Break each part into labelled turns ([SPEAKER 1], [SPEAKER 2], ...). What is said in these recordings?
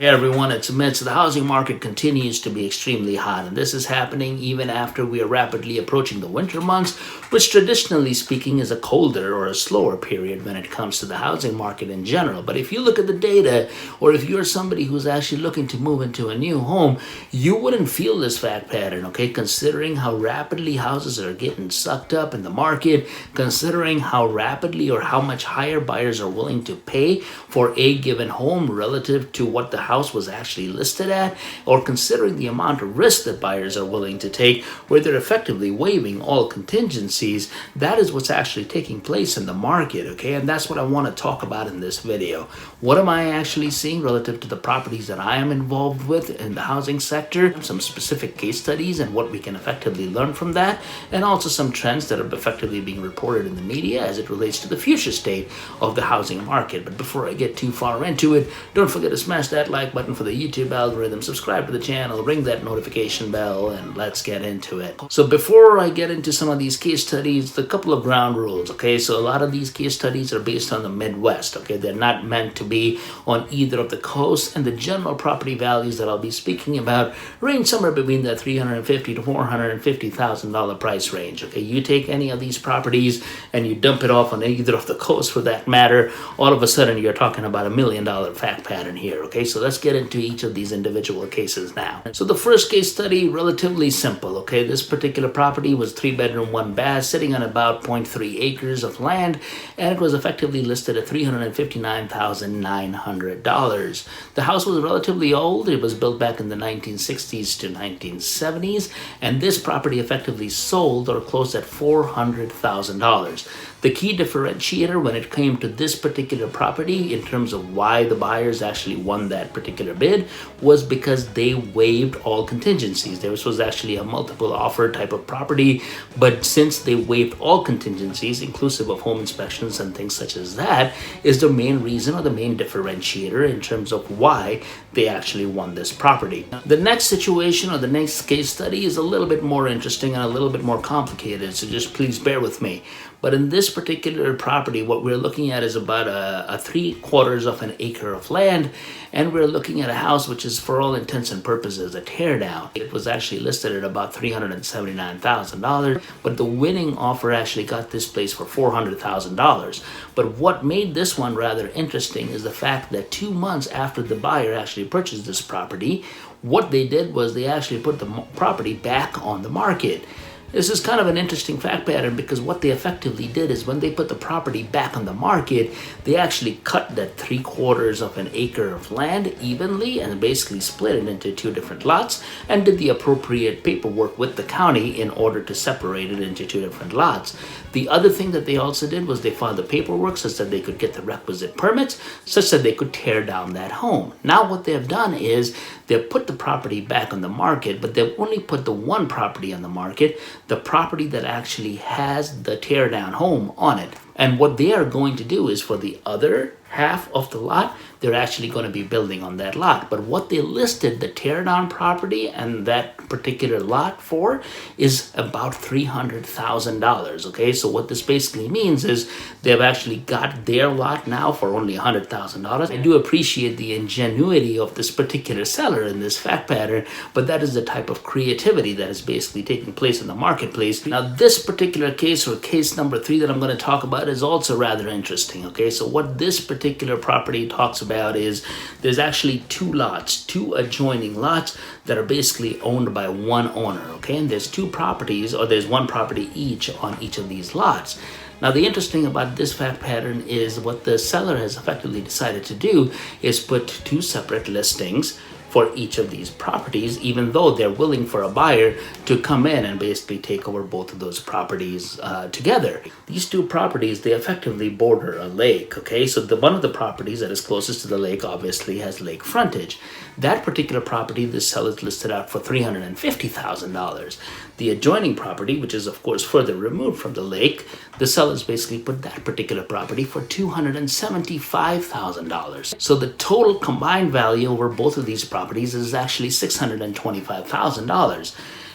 [SPEAKER 1] Hey everyone, it's Mitch. The housing market continues to be extremely hot, and this is happening even after we are rapidly approaching the winter months, which traditionally speaking is a colder or a slower period when it comes to the housing market in general. But if you look at the data, or if you're somebody who's actually looking to move into a new home, you wouldn't feel this fact pattern, okay? Considering how rapidly houses are getting sucked up in the market, considering how rapidly or how much higher buyers are willing to pay for a given home relative to what the house was actually listed at, or considering the amount of risk that buyers are willing to take, where they're effectively waiving all contingencies, that is what's actually taking place in the market, okay? And that's what I want to talk about in this video. What am I actually seeing relative to the properties that I am involved with in the housing sector, some specific case studies and what we can effectively learn from that, and also some trends that are effectively being reported in the media as it relates to the future state of the housing market. But before I get too far into it, don't forget to smash that like button for the YouTube algorithm, subscribe to the channel, ring that notification bell, and let's get into it. So before I get into some of these case studies, a couple of ground rules, okay? So a lot of these case studies are based on the Midwest, okay? They're not meant to be on either of the coasts, and the general property values that I'll be speaking about range somewhere between the $350,000 to $450,000 price range, okay? You take any of these properties and you dump it off on either of the coasts for that matter, all of a sudden you're talking about $1 million fact pattern here, okay? So let's get into each of these individual cases now. So the first case study, relatively simple, okay? This particular property was 3-bedroom, 1 bath, sitting on about 0.3 acres of land, and it was effectively listed at $359,900. The house was relatively old. It was built back in the 1960s to 1970s, and this property effectively sold or closed at $400,000. The key differentiator when it came to this particular property in terms of why the buyers actually won that particular bid was because they waived all contingencies. This was actually a multiple offer type of property, but since they waived all contingencies, inclusive of home inspections and things such as that, is the main reason or the main differentiator in terms of why they actually won this property. The next situation or the next case study is a little bit more interesting and a little bit more complicated, so just please bear with me. But in this particular property, what we're looking at is about a 3/4 of an acre of land, and we're looking at a house which is, for all intents and purposes, a teardown. It was actually listed at about $379,000, but the winning offer actually got this place for $400,000. But what made this one rather interesting is the fact that 2 months after the buyer actually purchased this property, what they did was they actually put the property back on the market. This is kind of an interesting fact pattern because what they effectively did is when they put the property back on the market, they actually cut that 3/4 of an acre of land evenly and basically split it into 2 different lots and did the appropriate paperwork with the county in order to separate it into 2 different lots. The other thing that they also did was they filed the paperwork such that they could get the requisite permits such that they could tear down that home. Now what they have done is they've put the property back on the market, but they've only put the one property on the market, the property that actually has the tear down home on it. And what they are going to do is for the other half of the lot, they're actually going to be building on that lot. But what they listed the teardown property and that particular lot for is about $300,000, okay? So what this basically means is they've actually got their lot now for only $100,000. I do appreciate the ingenuity of this particular seller in this fact pattern, but that is the type of creativity that is basically taking place in the marketplace. Now, this particular case, or case number 3 that I'm going to talk about, is also rather interesting, okay? So what this particular property talks about is there's actually 2 lots, 2 adjoining lots that are basically owned by one owner, okay? And there's 2 properties, or there's 1 property each on each of these lots. Now, the interesting about this fact pattern is what the seller has effectively decided to do is put 2 separate listings for each of these properties, even though they're willing for a buyer to come in and basically take over both of those properties together. These 2 properties, they effectively border a lake, okay? So one of the properties that is closest to the lake obviously has lake frontage. That particular property, the seller listed out for $350,000. The adjoining property, which is of course further removed from the lake, the sellers basically put that particular property for $275,000. So the total combined value over both of these properties is actually $625,000.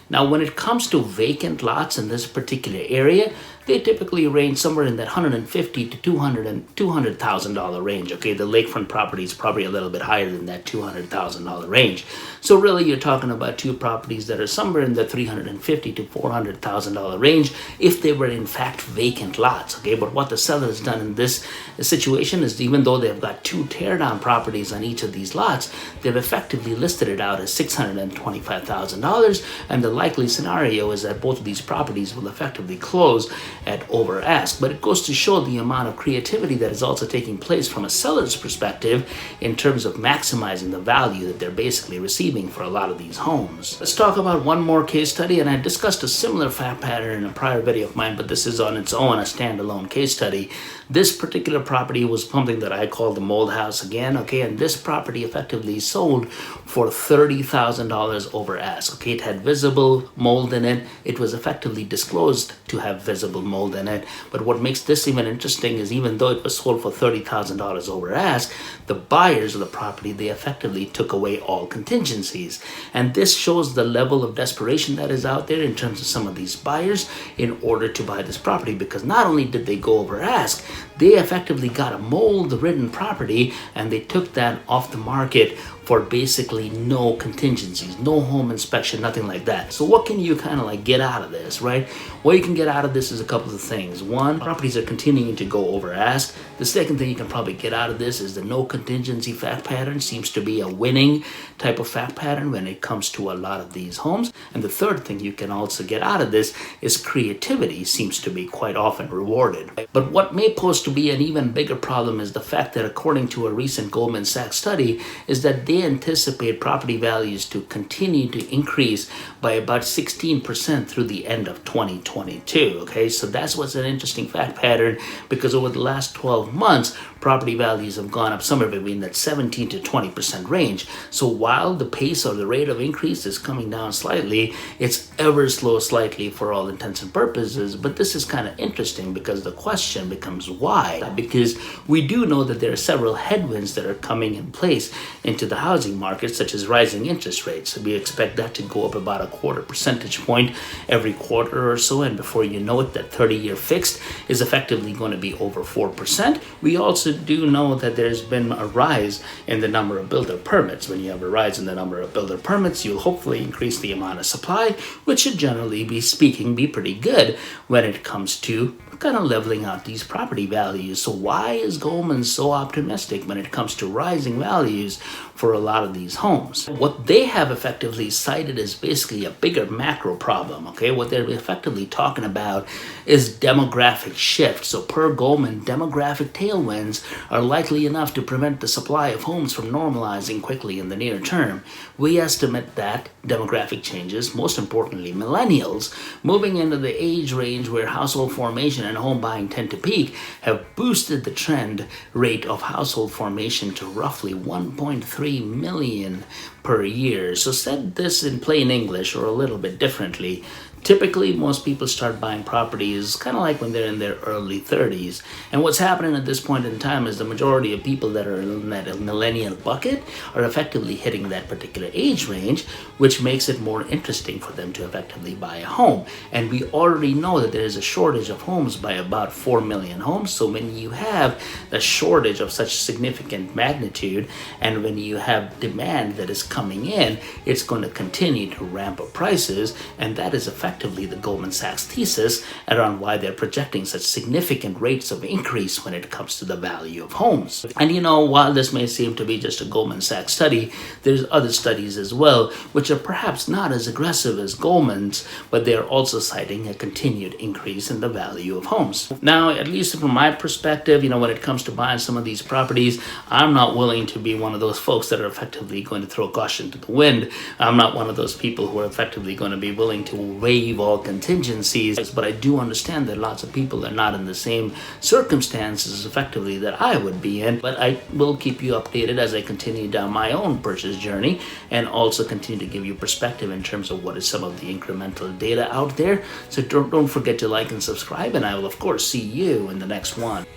[SPEAKER 1] Now, when it comes to vacant lots in this particular area, they typically range somewhere in that $150,000 to $200,000 range. Okay, the lakefront property is probably a little bit higher than that $200,000 range. So really, you're talking about two properties that are somewhere in the $350,000 to $400,000 range if they were in fact vacant lots. Okay, but what the seller has done in this situation is, even though they've got two teardown properties on each of these lots, they've effectively listed it out as $625,000, and the likely scenario is that both of these properties will effectively close at over ask. But it goes to show the amount of creativity that is also taking place from a seller's perspective in terms of maximizing the value that they're basically receiving for a lot of these homes. Let's talk about one more case study, and I discussed a similar fact pattern in a prior video of mine, but this is on its own a standalone case study. This particular property was something that I call the mold house again, okay, and this property effectively sold for $30,000 over ask. Okay, it had visible mold in it. It was effectively disclosed to have visible mold in it. But what makes this even interesting is, even though it was sold for $30,000 over ask, the buyers of the property, they effectively took away all contingencies. And this shows the level of desperation that is out there in terms of some of these buyers in order to buy this property, because not only did they go over ask, they effectively got a mold-ridden property and they took that off the market for basically no contingencies, no home inspection, nothing like that. So what can you kind of like get out of this, right? What you can get out of this is a couple of things. One, properties are continuing to go over ask. The second thing you can probably get out of this is the no contingency fact pattern seems to be a winning type of fact pattern when it comes to a lot of these homes. And the third thing you can also get out of this is creativity seems to be quite often rewarded. But what may pose to be an even bigger problem is the fact that, according to a recent Goldman Sachs study, is that they anticipate property values to continue to increase by about 16% through the end of 2022. Okay, so that's what's an interesting fact pattern, because over the last 12 months, property values have gone up somewhere between that 17 to 20% range. So while the pace or the rate of increase is coming down slightly, it's ever slow slightly for all intents and purposes. But this is kind of interesting, because the question becomes why? Because we do know that there are several headwinds that are coming in place into the housing market, such as rising interest rates. We expect that to go up about a quarter percentage point every quarter or so, and before you know it, that 30-year fixed is effectively going to be over 4%. We also do know that there's been a rise in the number of builder permits. When you have a rise in the number of builder permits, you'll hopefully increase the amount of supply, which should generally be speaking be pretty good when it comes to kind of leveling out these property values. So why is Goldman so optimistic when it comes to rising values for a lot of these homes? What they have effectively cited is basically a bigger macro problem. Okay, what they're effectively talking about is demographic shift. So per Goldman, demographic tailwinds are likely enough to prevent the supply of homes from normalizing quickly in the near term. We estimate that demographic changes, most importantly millennials, moving into the age range where household formation and home buying tend to peak, have boosted the trend rate of household formation to roughly 1.3 million per year. So said this in plain English, or a little bit differently, typically most people start buying properties kind of like when they're in their early 30s. And what's happening at this point in time is the majority of people that are in that millennial bucket are effectively hitting that particular age range, which makes it more interesting for them to effectively buy a home. And we already know that there is a shortage of homes by about 4 million homes. So when you have a shortage of such significant magnitude, and when you have demand that is coming in, it's going to continue to ramp up prices. And that is effectively the Goldman Sachs thesis around why they're projecting such significant rates of increase when it comes to the value of homes. And you know, while this may seem to be just a Goldman Sachs study, there's other studies as well, which are perhaps not as aggressive as Goldman's, but they're also citing a continued increase in the value of homes. Now, at least from my perspective, you know, when it comes to buying some of these properties, I'm not willing to be one of those folks that are effectively going to throw caution to the wind. I'm not one of those people who are effectively going to be willing to waive all contingencies, but I do understand that lots of people are not in the same circumstances effectively that I would be in. But I will keep you updated as I continue down my own purchase journey, and also continue to give you perspective in terms of what is some of the incremental data out there. So don't forget to like and subscribe, and I will of course see you in the next one.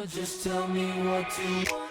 [SPEAKER 2] Just tell me what to